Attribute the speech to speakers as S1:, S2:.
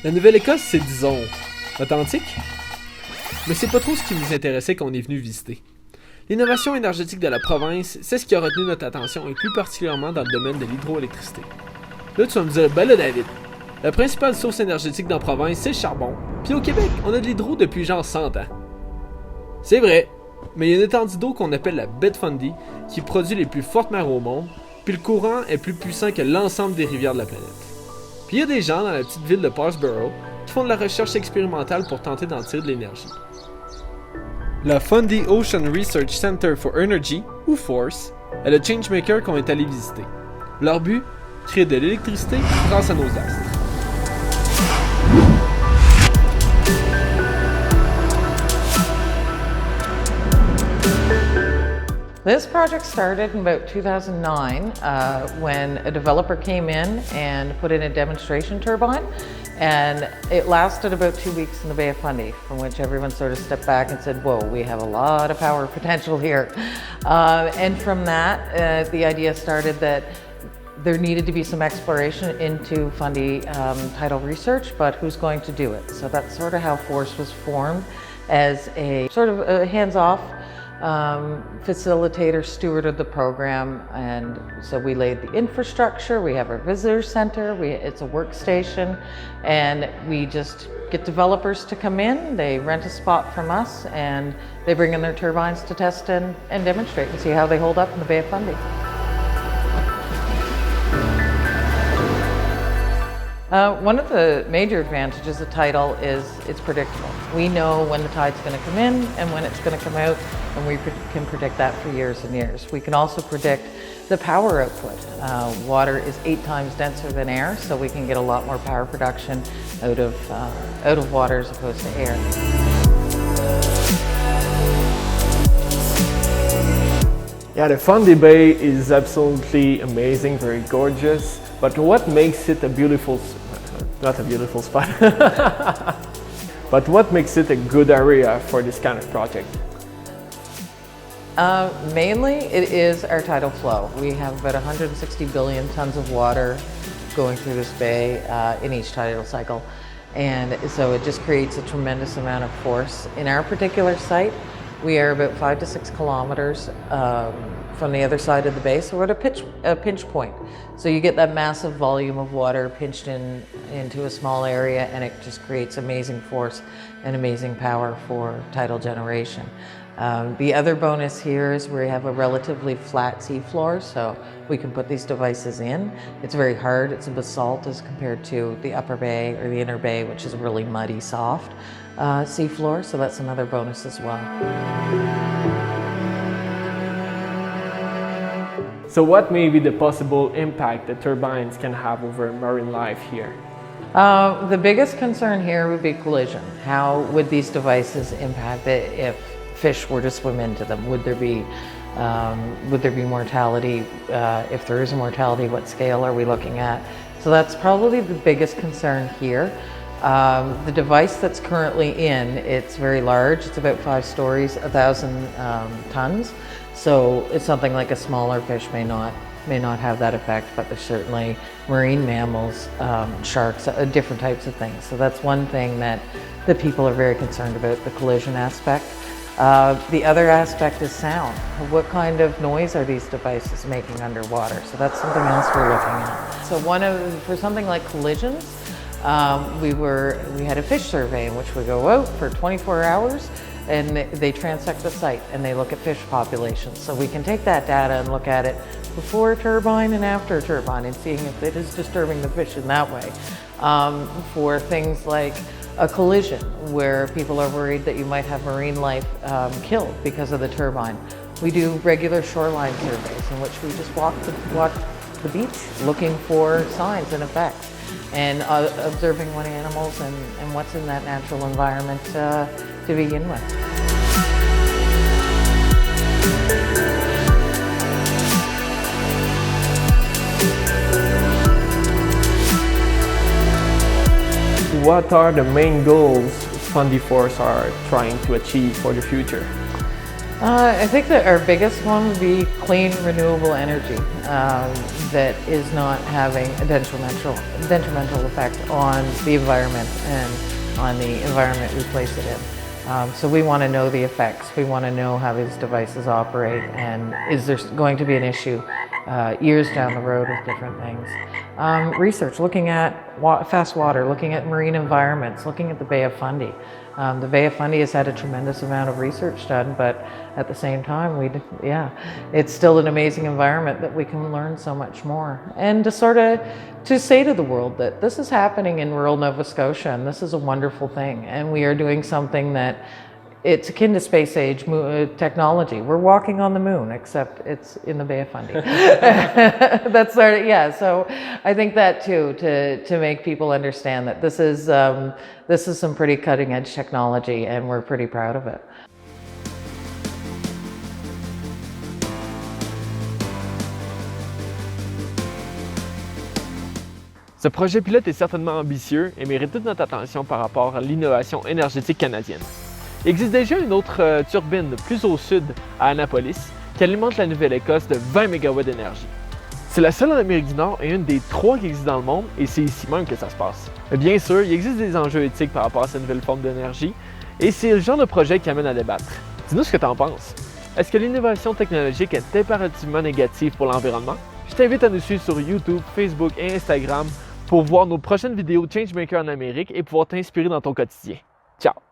S1: La Nouvelle-Écosse, c'est, disons, authentique? Mais c'est pas trop ce qui nous intéressait quand on est venu visiter. L'innovation énergétique de la province, c'est ce qui a retenu notre attention, et plus particulièrement dans le domaine de l'hydroélectricité. Là, tu vas me dire, ben là, David, la principale source énergétique dans la province, c'est le charbon. Puis au Québec, on a de l'hydro depuis genre 100 ans. C'est vrai, mais il y a une étendue d'eau qu'on appelle la baie de FUNDY, qui produit les plus fortes marées au monde, puis le courant est plus puissant que l'ensemble des rivières de la planète. Puis il y a des gens dans la petite ville de Parsboro qui font de la recherche expérimentale pour tenter d'en tirer de l'énergie. La FUNDY Ocean Research Center for Energy, ou F.O.R.C.E, est le Changemaker qu'on est allé visiter. Leur but? Créer de l'électricité grâce à nos astres.
S2: This project started in about 2009 when a developer came in and put in a demonstration turbine, and it lasted about 2 weeks in the Bay of Fundy, from which everyone sort of stepped back and said, whoa, we have a lot of power potential here. And from that, the idea started that there needed to be some exploration into Fundy tidal research, but who's going to do it? So that's sort of how F.O.R.C.E was formed, as a sort of a hands-off facilitator, steward of the program. And so we laid the infrastructure, we have our visitor center, it's a workstation, and we just get developers to come in, they rent a spot from us, and they bring in their turbines to test and demonstrate and see how they hold up in the Bay of Fundy. One of the major advantages of tidal is it's predictable. We know when the tide's going to come in and when it's going to come out, and we can predict that for years and years. We can also predict the power output. Water is 8 times denser than air, so we can get a lot more power production out of water as opposed to air.
S3: Yeah, the Fundy Bay is absolutely amazing, very gorgeous. But what makes it a beautiful, not a beautiful spot, but what makes it a good area for this kind of project?
S2: Mainly it is our tidal flow. We have about 160 billion tons of water going through this bay in each tidal cycle. And so it just creates a tremendous amount of force. In our particular site, we are about 5 to 6 kilometers from the other side of the bay, so we're at a pinch point. So you get that massive volume of water pinched into a small area, and it just creates amazing force and amazing power for tidal generation. The other bonus here is we have a relatively flat seafloor, so we can put these devices in. It's very hard, it's a basalt as compared to the upper bay or the inner bay, which is a really muddy, soft seafloor, so that's another bonus as well.
S3: So what may be the possible impact the turbines can have over marine life here?
S2: The biggest concern here would be collision. How would these devices impact it if fish were to swim into them? Would there be mortality? If there is a mortality, what scale are we looking at? So that's probably the biggest concern here. The device that's currently in, it's very large. It's about 5 stories, 1,000 tons. So it's something like a smaller fish may not have that effect, but there's certainly marine mammals, sharks, different types of things. So that's one thing that people are very concerned about, the collision aspect. The other aspect is sound. What kind of noise are these devices making underwater? So that's something else we're looking at. So for something like collisions, we had a fish survey in which we go out for 24 hours and they transect the site and they look at fish populations. So we can take that data and look at it before a turbine and after a turbine and seeing if it is disturbing the fish in that way. For things like a collision where people are worried that you might have marine life killed because of the turbine. We do regular shoreline surveys in which we just walk the beach looking for signs and effects and observing what animals and what's in that natural environment to begin with.
S3: What are the main goals FUNDY F.O.R.C.E are trying to achieve for the future?
S2: I think that our biggest one would be clean, renewable energy that is not having a detrimental effect on the environment and on the environment we place it in. So we want to know the effects. We want to know how these devices operate, and is there going to be an issue years down the road with different things. Research, looking at fast water, looking at marine environments, looking at the Bay of Fundy. The Bay of Fundy has had a tremendous amount of research done, but at the same time, it's still an amazing environment that we can learn so much more. And to say to the world that this is happening in rural Nova Scotia, and this is a wonderful thing, and we are doing something that it's akin to space age technology. We're walking on the moon, except it's in the Bay of Fundy. So I think that too, to make people understand that this is some pretty cutting edge technology, and we're pretty proud of it.
S1: Ce projet pilote est certainement ambitieux et mérite toute notre attention par rapport à l'innovation énergétique canadienne. Il existe déjà une autre turbine plus au sud, à Annapolis, qui alimente la Nouvelle-Écosse de 20 MW d'énergie. C'est la seule en Amérique du Nord et une des 3 qui existent dans le monde, et c'est ici même que ça se passe. Mais bien sûr, il existe des enjeux éthiques par rapport à cette nouvelle forme d'énergie, et c'est le genre de projet qui amène à débattre. Dis-nous ce que tu en penses. Est-ce que l'innovation technologique est impérativement négative pour l'environnement? Je t'invite à nous suivre sur YouTube, Facebook et Instagram pour voir nos prochaines vidéos Changemaker en Amérique et pouvoir t'inspirer dans ton quotidien. Ciao!